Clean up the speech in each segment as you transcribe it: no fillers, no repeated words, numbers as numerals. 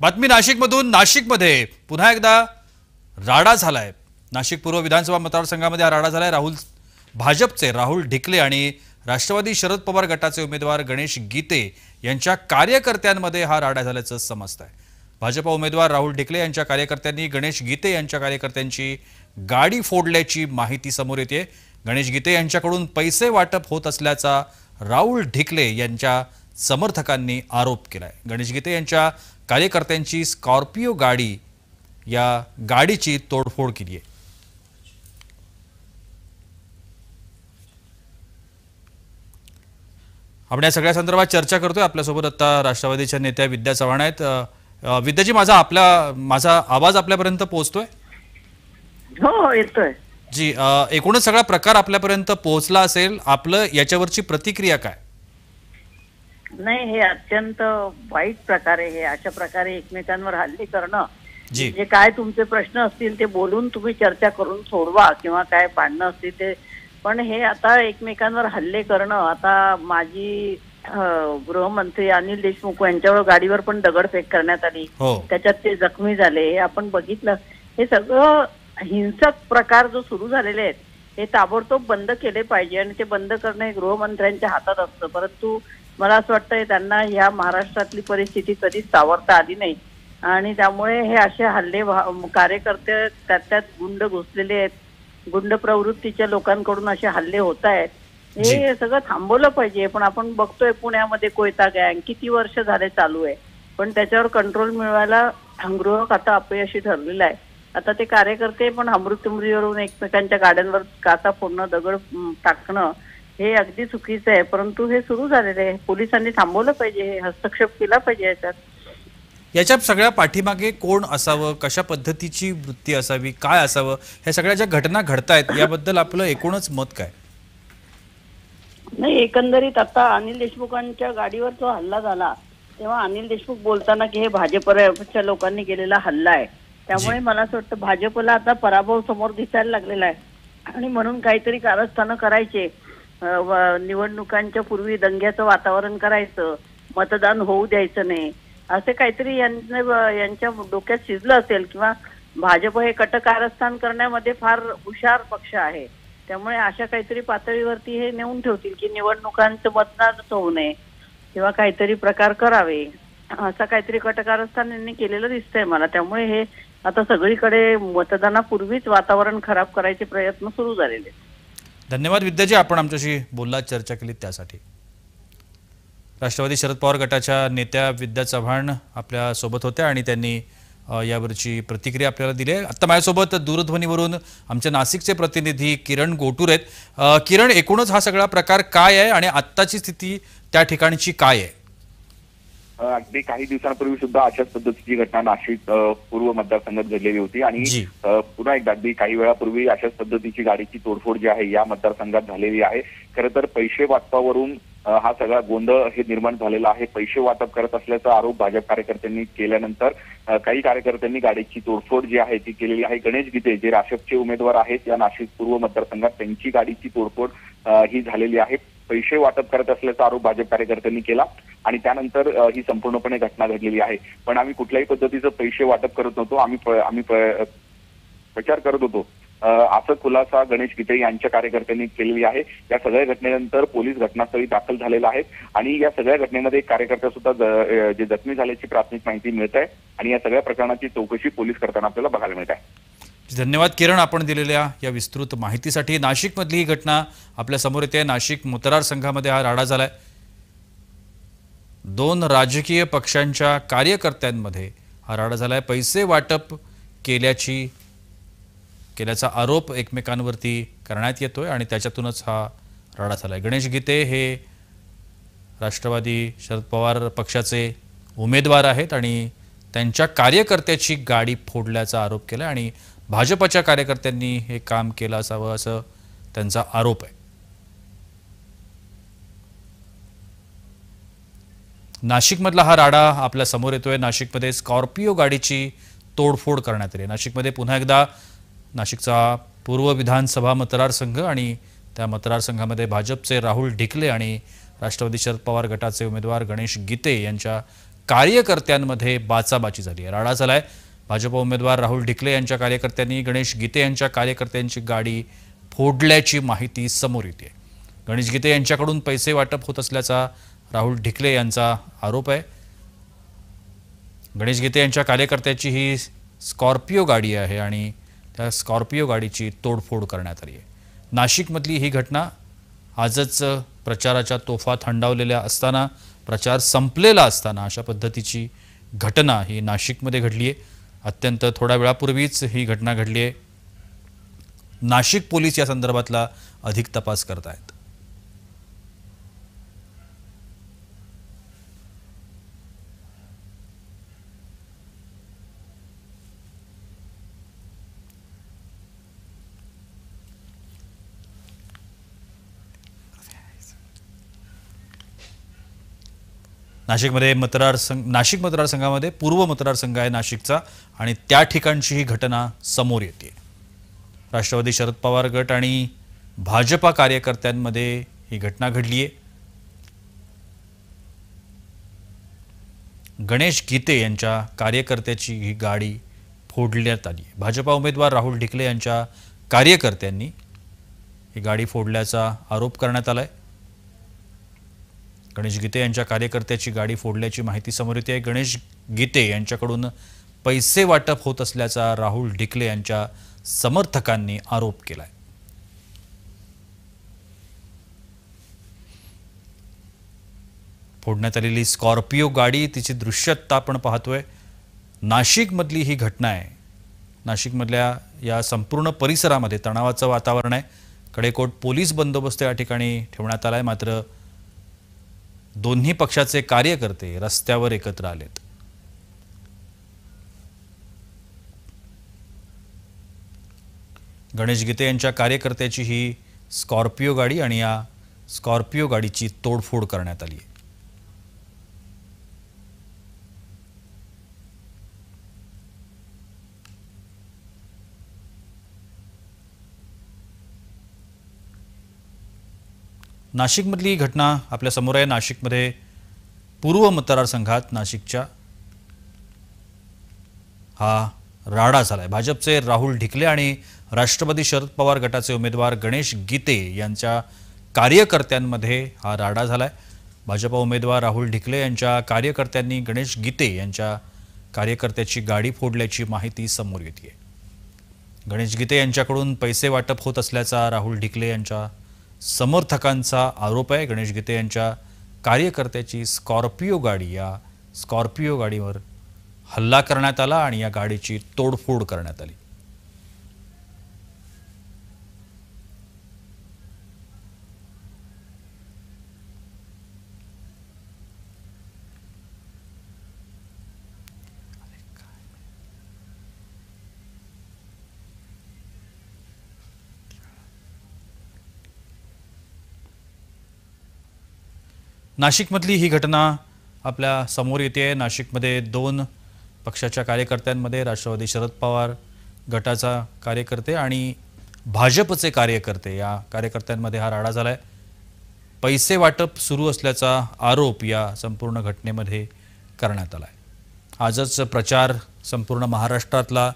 बातमी नाशिकमधून। नाशिकमध्ये पुन्हा एकदा राडा झालाय। नाशिक पूर्व विधानसभा मतदारसंघामध्ये हा राडा झालाय। भाजपचे राहुल ढिकले आणि राष्ट्रवादी शरद पवार गटाचे उमेदवार गणेश गीते यांच्या कार्यकर्त्यांमध्ये हा राडा झाल्याचं समजतंय। भाजप उमेदवार राहुल ढिकले यांच्या कार्यकर्त्यांनी गणेश गीते यांच्या कार्यकर्त्यांची गाडी फोडल्याची माहिती समोर येते। गणेश गीते यांच्याकडून पैसे वाटप होत असल्याचा राहुल ढिकले यांच्या समर्थकांनी आरोप केलाय। गणेश गीते यांच्या कार्यकर्त्यांची स्कॉर्पिओ गाडी या गाडीची तोडफोड केली आहे। आपण या सगळ्या संदर्भात चर्चा करतोय। आपल्यासोबत आता राष्ट्रवादीच्या नेत्या विद्या चव्हाण आहेत। विद्याजी, माझा आवाज आपल्यापर्यंत पोहोचतोय? हो, येतोय जी। एकूणच सगळा प्रकार आपल्यापर्यंत पोहोचला असेल, आपलं याच्यावरची प्रतिक्रिया काय? नाही, हे अत्यंत वाईट प्रकार आहे। हे अशा प्रकारे एकमेकांवर हल्ले करणं, जे काय तुमचे प्रश्न असतील ते बोलून तुम्ही चर्चा करून सोडवा किंवा काय भांडणं असतील ते, पण हे आता एकमेकांवर हल्ले करणं, आता माजी गृहमंत्री अनिल देशमुख यांच्यावर गाडीवर पण दगडफेक करण्यात आली, त्याच्यात ते जखमी झाले, हे आपण बघितलं। हे सगळं हिंसक प्रकार जो सुरू झालेले आहेत हे ताबडतोब बंद केले पाहिजे आणि ते बंद करणं हे गृहमंत्र्यांच्या हातात असतं। परंतु मला असं वाटतं त्यांना ह्या महाराष्ट्रातली परिस्थिती कधीच सावरता आली नाही आणि त्यामुळे हे असे हल्ले कार्यकर्ते त्यात गुंड घुसलेले आहेत, गुंड प्रवृत्तीच्या लोकांकडून असे हल्ले होत आहेत। हे सगळं थांबवलं पाहिजे। पण आपण बघतोय पुण्यामध्ये कोयता गँग किती वर्ष झाले चालू आहे, पण त्याच्यावर कंट्रोल मिळवायला गृह आता अपयशी ठरलेलं आहे। आता ते कार्यकर्ते पण अमृतमुरीवरून एकमेकांच्या गाड्यांवर काचा फोडणं, दगड टाकणं हे अगदी चुकीचं आहे। परंतु हे सुरू झालेलं आहे, पोलिसांनी थांबवलं पाहिजे, हे हस्तक्षेप केला पाहिजे याच्या सगळ्या पाठीमागे कोण असावं, कशा पद्धतीची वृत्ती असावी, काय असावं, ह्या सगळ्या ज्या घटना घडतायत याबद्दल आपलं एकूणच मत काय? नाही, एकंदरीत आता अनिल देशमुखांच्या गाडीवर जो हल्ला झाला तेव्हा अनिल देशमुख बोलताना की हे भाजपच्या लोकांनी केलेला हल्ला आहे, त्यामुळे मला असं वाटतं भाजपला आता पराभव समोर दिसायला लागलेला आहे आणि म्हणून काहीतरी कारस्थानं करायचे, निवडणुकांच्या पूर्वी दंग्याचं वातावरण करायचं, मतदान होऊ द्यायचं नाही, असे काहीतरी यांच्या डोक्यात शिजलं असेल किंवा भाजप हे कटकारस्थान करण्यामध्ये फार हुशार पक्ष आहे, त्यामुळे अशा काहीतरी पातळीवरती हे नेऊन ठेवतील की निवडणुकांचं मतदानच होऊ नये किंवा काहीतरी प्रकार करावे, असं काहीतरी कटकारस्थान यांनी केलेलं दिसतंय मला। त्यामुळे हे आता सगळीकडे मतदानापूर्वीच वातावरण खराब करायचे प्रयत्न सुरू झालेले। धन्यवाद विद्याजी, आपण आमच्याशी बोललात, चर्चा केली त्यासाठी। राष्ट्रवादी शरद पवार गटाच्या नेत्या विद्या चव्हाण आपल्या सोबत होत्या आणि त्यांनी यावरची प्रतिक्रिया आपल्याला दिली आहे। आता माझ्यासोबत दूरध्वनीवरून आमचे नाशिकचे प्रतिनिधी किरण गोटूर आहेत। किरण, एकूणच हा सगळा प्रकार काय आहे आणि आत्ताची स्थिती त्या ठिकाणची काय आहे? अगदी काही दिवसांपूर्वी सुद्धा अशाच पद्धतीची घटना नाशिक पूर्व मतदारसंघात घडलेली होती आणि पुन्हा एकदा अगदी काही वेळापूर्वी अशाच पद्धतीची गाडीची तोडफोड जी आहे या मतदारसंघात झालेली आहे। खरं तर पैसे वाटपावरून हा सगळा गोंधळ हे निर्माण झालेला आहे। पैसे वाटप करत असल्याचा आरोप भाजप कार्यकर्त्यांनी केल्यानंतर काही कार्यकर्त्यांनी गाडीची तोडफोड जी आहे ती केलेली आहे। गणेश गीते जे राष्ट्रवादीचे उमेदवार आहेत या नाशिक पूर्व मतदारसंघात, त्यांची गाडीची तोडफोड ही झालेली आहे। पैसे वाटप करत असल्याचा आरोप भाजप कार्यकर्त्यांनी केला आणि त्यानंतर ही संपूर्णपणे घटना घडलेली आहे। पण आम्ही कुठल्याही पद्धतीचं पैसे वाटप करत नव्हतो, आम्ही प्रचार करत होतो, असं खुलासा गणेश गीते यांच्या कार्यकर्त्यांनी केलेली आहे। या सगळ्या घटनेनंतर पोलीस घटनास्थळी दाखल झालेला आहे आणि या सगळ्या घटनेमध्ये एक कार्यकर्ता सुद्धा जे जखमी झाल्याची प्राथमिक माहिती मिळत आहे आणि या सगळ्या प्रकरणाची चौकशी पोलीस करताना आपल्याला बघायला मिळत आहे। धन्यवाद किरण, आपण दिलेल्या या विस्तृत माहितीसाठी। नाशिकमधली ही घटना आपल्या समोर येते। नाशिक मतदारसंघामध्ये हा राडा झालाय। दोन राजकीय पक्षांच्या कार्यकर्त्यांमध्ये हा राडा झालाय। पैसे वाटप केल्याचा आरोप एकमेकांवरती करण्यात येतोय आणि त्याच्यातूनच हा राडा झालाय। गणेश गीते हे राष्ट्रवादी शरद पवार पक्षाचे उमेदवार आहेत आणि त्यांच्या कार्यकर्त्याची गाडी फोडल्याचा आरोप केला आणि भाजपच्या कार्यकर्त्यांनी हे काम केलं असावं असं त्यांचा आरोप आहे। नाशिकमधला हा राडा आपल्या समोर येतोय। नाशिकमध्ये स्कॉर्पिओ गाडीची तोडफोड करण्यात आली। नाशिकमध्ये पुन्हा एकदा नाशिकचा पूर्व विधानसभा मतदारसंघ आणि त्या मतदारसंघामध्ये भाजपचे राहुल ढिकले आणि राष्ट्रवादी शरद पवार गटाचे उमेदवार गणेश गीते यांच्या कार्यकर्त्यांमध्ये बाचाबाची झाली आहे, राडा झालाय। भाजप उमेदवार राहुल ढिकले यांच्या कार्यकर्त्यांनी गणेश गीते यांच्या कार्यकर्त्यांची गाडी फोडल्याची माहिती समोर येते। गणेश गीते यांच्याकडून पैसे वाटप होत असल्याचा राहुल ढिकले यांचा आरोप आहे। गणेश गीते यांच्या कार्यकर्त्याची ही स्कॉर्पिओ गाडी आहे आणि त्या स्कॉर्पिओ गाडीची तोडफोड करण्यात आली आहे। नाशिकमधली ही घटना आजच प्रचाराच्या तोफा थंडावलेल्या असताना, प्रचार संपलेला असताना अशा पद्धतीची घटना ही नाशिकमध्ये घडली आहे। अत्यंत थोड्या वेळापूर्वीच ही घटना घडली आहे। नाशिक पोलीस या संदर्भातला अधिक तपास करत आहेत। नाशिक मतदारसंघामध्ये पूर्व मतदारसंघ आहे नाशिकचा आणि त्या ठिकाणची ही घटना समोर येते। राष्ट्रवादी शरद पवार गट आणि भाजपा कार्यकर्त्यांमध्ये ही घटना घडली आहे। गणेश गीते यांच्या कार्यकर्त्याची ही गाडी फोडण्यात आली आहे। भाजपा उमेदवार राहुल ढिकले यांच्या कार्यकर्त्यांनी ही गाडी फोडल्याचा आरोप करण्यात आलाय। गणेश गीते यांच्या कार्यकर्त्याची गाडी फोडल्याची माहिती समोर येते आहे। गणेश गीते यांच्याकडून पैसे वाटप होत असल्याचा राहुल ढिकले यांच्या समर्थकांनी आरोप केलाय। फोडण्यात आलेली स्कॉर्पिओ गाडी, तिची दृश्यता आपण पाहतोय। नाशिकमधली ही घटना आहे। नाशिकमधल्या या संपूर्ण परिसरामध्ये तणावाचं वातावरण आहे। कडेकोट पोलीस बंदोबस्त या ठिकाणी ठेवण्यात आलाय। मात्र दोन्ही पक्षाचे कार्यकर्ते रस्त्यावर एकत्र आलेत। गणेश गीते यांच्या कार्यकर्त्याची ही स्कॉर्पिओ गाडी आणि या स्कॉर्पिओ गाडीची तोडफोड करण्यात आली आहे। नाशिकमधली ही घटना आपल्या समोर आहे। नाशिकमध्ये पूर्व मतदारसंघात नाशिकच्या हा राडा झालाय। भाजपचे राहुल ढिकले आणि राष्ट्रवादी शरद पवार गटाचे उमेदवार गणेश गीते यांच्या कार्यकर्त्यांमध्ये हा राडा झालाय। भाजप उमेदवार राहुल ढिकले यांच्या कार्यकर्त्यांनी गणेश गीते यांच्या कार्यकर्त्याची गाडी फोडल्याची माहिती समोर येते। गणेश गीते यांच्याकडून पैसे वाटप होत असल्याचा राहुल ढिकले यांच्या समर्थकांचा आरोप आहे। गणेश गीते यांच्या कार्यकर्त्याची स्कॉर्पिओ गाडी, या स्कॉर्पिओ गाडीवर हल्ला करण्यात आला आणि या गाडीची तोडफोड करण्यात आली। नाशिकमधली ही घटना आपल्या समोर येते। नाशिकमध्ये दोन पक्षाच्या कार्यकर्त्यांमध्ये राष्ट्रवादी शरद पवार गटाचा कार्यकर्ते आणि भाजपचे कार्यकर्ते, या कार्यकर्त्यांमध्ये हा राडा झालाय। पैसे वाटप सुरू असल्याचा आरोप या संपूर्ण घटनेमध्ये करण्यात आलाय। आजच प्रचार संपूर्ण महाराष्ट्रातला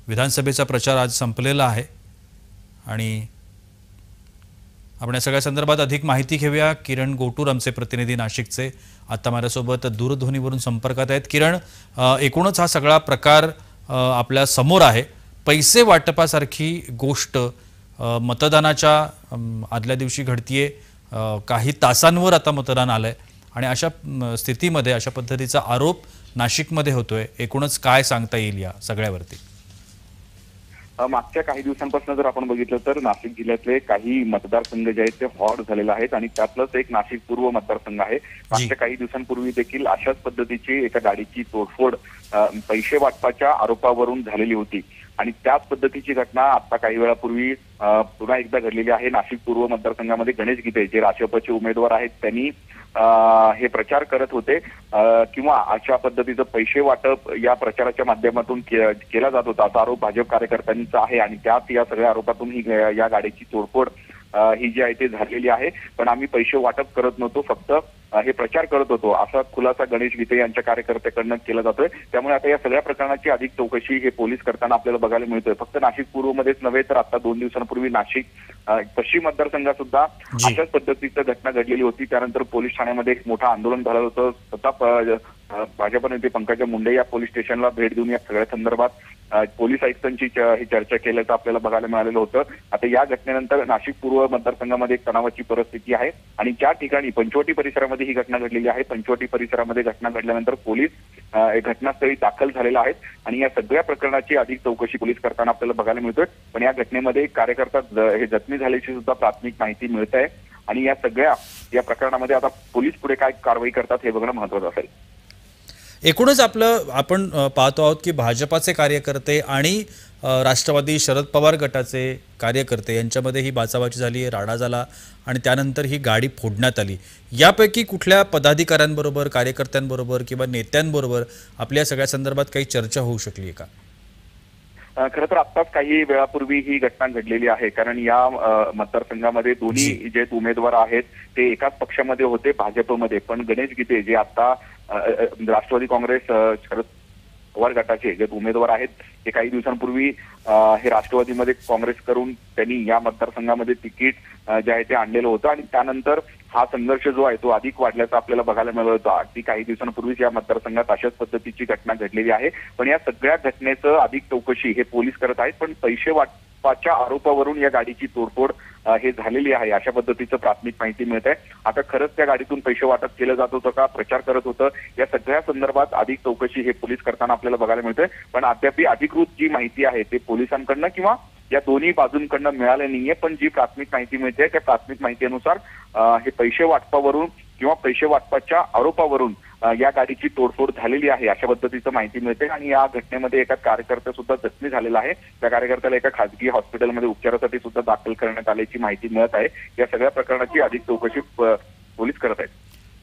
विधानसभेचा प्रचार आज संपलेला आहे आणि आपण या सगळ्या संदर्भात अधिक माहिती घेऊया। किरण गोटूर आमचे प्रतिनिधी नाशिकचे आता माझ्यासोबत दूरध्वनीवरून संपर्कात आहेत। किरण, एकूणच हा सगळा प्रकार आपल्या समोर आहे। पैसे वाटपासारखी गोष्ट मतदानाच्या आदल्या दिवशी घडतीये, काही तासांवर आता मतदान आलंय आणि अशा स्थितीमध्ये अशा पद्धतीचा आरोप नाशिकमध्ये होतोय। एकूणच काय सांगता येईल या सगळ्यावरती? मागच्या काही दिवसांपासून जर आपण बघितलं तर नाशिक जिल्ह्यातले काही मतदारसंघ जे आहेत ते हॉट झालेले आहेत आणि त्यातलंच एक नाशिक पूर्व मतदारसंघ आहे। मागच्या काही दिवसांपूर्वी देखील अशाच पद्धतीची एका गाडीची तोडफोड पैसे वाटपाच्या आरोपावरून झालेली होती आणि त्याच पद्धतीची घटना आता काही वेळापूर्वी पुन्हा एकदा घडलेली आहे। नाशिक पूर्व मतदारसंघामध्ये गणेश गीते जे राष्ट्रपतीचे उमेदवार आहेत त्यांनी हे प्रचार करत होते किंवा अशा पद्धतीचं पैसे वाटप या प्रचाराच्या माध्यमातून केला जात होता असा आरोप भाजप कार्यकर्त्यांचा आहे आणि त्यात या सगळ्या आरोपातून ही या गाडीची तोडफोड ही जी आहे ती झालेली आहे। पण आम्ही पैसे वाटप करत नव्हतो, फक्त हे प्रचार करत होतो, असा खुलासा गणेश गीते यांच्या कार्यकर्त्याकडनं केला जातोय. त्यामुळे आता या सगळ्या प्रकरणाची अधिक चौकशी हे पोलीस करताना आपल्याला बघायला मिळतोय. फक्त नाशिक पूर्वमध्येच नव्हे तर आता 2 दिवसांपूर्वी नाशिक पश्चिम मतदारसंघात सुद्धा अशाच पद्धतीचं घटना घडलेली होती. त्यानंतर पोलीस ठाण्यामध्ये एक मोठं आंदोलन झालं होतं. स्वतः भाजप नेते पंकजा मुंडे या पोलीस स्टेशनला भेट देऊन या सगळ्या संदर्भात पोलीस आयुक्तांची ही चर्चा केल्याचं आपल्याला बघायला मिळालेलं होतं. आता या घटनेनंतर नाशिक पूर्व मतदारसंघामध्ये एक तणावाची परिस्थिती आहे आणि ज्या ठिकाणी पंचवटी परिसरामध्ये ही घटना घडलेली आहे, पंचवटी परिसरामध्ये घटना घडल्यानंतर पोलीस घटनास्थळी दाखल झालेला आहेत आणि या सगळ्या प्रकरणाची अधिक चौकशी पोलीस करताना आपल्याला बघायला मिळतोय. पण या घटनेमध्ये कार्यकर्ता हे जखमी झाल्याची सुद्धा प्राथमिक माहिती मिळत आहे आणि या सगळ्या या प्रकरणामध्ये आता पोलीस पुढे काय कारवाई करतात हे बघणं महत्त्वाचं असेल. एकूणच आपण पाहतो आहोत की भाजपाचे कार्यकर्ते आणि राष्ट्रवादी शरद पवार गटाचे कार्यकर्ते यांच्यामध्ये ही बाचाबाची झाली, राडा झाला आणि त्यानंतर ही गाडी फोडण्यात आली. यापैकी कुठल्या पदाधिकाऱ्यांबरोबर, कार्यकर्त्यांबरोबर किंवा नेत्यांबरोबर आपल्या सगळ्या संदर्भात काही चर्चा होऊ शकली आहे का? खरं तर आत्ताच काही वेळापूर्वी ही घटना घडलेली आहे. कारण या मतदारसंघामध्ये दोन्ही जे उमेदवार आहेत ते एकाच पक्षामध्ये होते, भाजपमध्ये. पण गणेश गीते जे आता राष्ट्रवादी काँग्रेस शरद पवार गटाचे जे उमेदवार आहेत ते काही दिवसांपूर्वी हे राष्ट्रवादीमध्ये काँग्रेस करून त्यांनी या मतदारसंघामध्ये तिकीट जे आहे ते आणलेलं होतं आणि त्यानंतर हा संघर्ष जो आहे तो अधिक वाढल्याचा आपल्याला बघायला मिळत होता. अगदी काही दिवसांपूर्वीच या मतदारसंघात अशाच पद्धतीची घटना घडलेली आहे. पण या सगळ्या घटनेचं अधिक चौकशी हे पोलीस करत आहेत. पण पैसे वाटपाच्या आरोपावरून या गाडीची तोडफोड हे झालेली आहे अशा पद्धतीचं प्राथमिक माहिती मिळत आहे. आता खरंच त्या गाडीतून पैसे वाटप केलं जात होतं का, प्रचार करत होतं, या सगळ्या संदर्भात अधिक चौकशी हे पोलीस करताना आपल्याला बघायला मिळतंय. पण अद्याप अधिकृत जी माहिती आहे ते पोलिसांकडनं किंवा या दोन्ही बाजूंकडनं मिळाले नाहीये. पण जी प्राथमिक माहिती मिळते त्या प्राथमिक माहितीनुसार हे पैसे वाटपावरून किंवा पैसे वाटपाच्या आरोपावरून या गाडीची तोडफोड झालेली आहे अशा पद्धतीचं माहिती मिळते. आणि या घटनेमध्ये एका कार्यकर्ता सुद्धा जखमी झालेला आहे. त्या कार्यकर्त्याला एका खासगी हॉस्पिटलमध्ये उपचारासाठी सुद्धा दाखल करण्यात आल्याची माहिती मिळत आहे. या सगळ्या प्रकरणाची अधिक चौकशी पोलीस करत आहेत.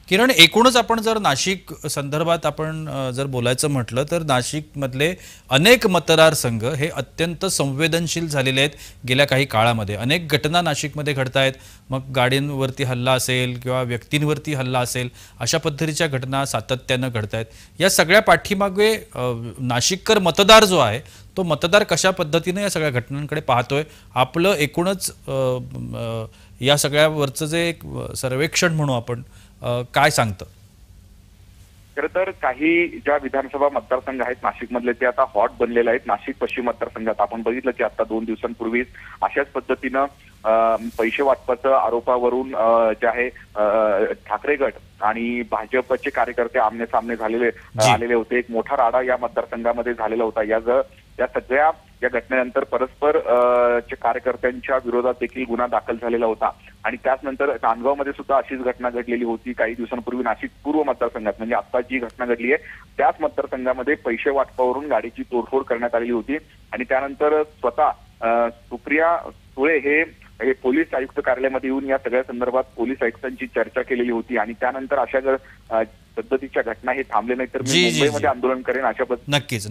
किरण, एकूणच आपण जर नाशिक संदर्भात आपण जर बोलायचं म्हटलं तर नाशिकमधले अनेक मतदारसंघ हे अत्यंत संवेदनशील झालेले आहेत. गेल्या काही काळामध्ये अनेक घटना नाशिकमध्ये घडत आहेत. मग गाड्यांवरती हल्ला असेल किंवा व्यक्तींवरती हल्ला असेल, अशा पद्धतीच्या घटना सातत्यानं घडत आहेत. या सगळ्या पाठीमागे नाशिककर मतदार जो आहे तो मतदार कशा पद्धतीने या सगळ्या घटनांकडे पाहतोय, आपलं एकूणच या सगळ्यावरचं जे एक सर्वेक्षण म्हणू आपण, काय सांगतं? खरं तर काही ज्या विधानसभा मतदारसंघ आहेत नाशिकमधले ते आता हॉट बनलेले आहेत. नाशिक पश्चिम मतदारसंघात आपण बघितलं की आता 2 दिवसांपूर्वीच अशाच पद्धतीनं पैसे वाटपाचं आरोपावरून जे आहे ठाकरे गट आणि भाजपचे कार्यकर्ते आमने सामने आलेले होते. एक मोठा राडा या मतदारसंघामध्ये झालेला होता. या सगळ्या या घटनेनंतर परस्पर कार्यकर्त्यांच्या विरोधात देखील गुन्हा दाखल झालेला होता आणि त्याचनंतर नांदगावमध्ये सुद्धा अशीच घटना घडलेली होती काही दिवसांपूर्वी. नाशिक पूर्व मतदारसंघात म्हणजे आता जी घटना घडली आहे त्याच मतदारसंघामध्ये पैसे वाटपावरून गाडीची तोडफोड करण्यात आलेली होती आणि त्यानंतर स्वतः सुप्रिया सुळे हे पोलीस आयुक्त कार्यालयामध्ये येऊन या सगळ्या संदर्भात पोलीस आयुक्तांची चर्चा केलेली होती आणि त्यानंतर अशा जर पद्धतीच्या घटना हे थांबले नाही तर मी मुंबईमध्ये आंदोलन करेन अशा नक्कीच.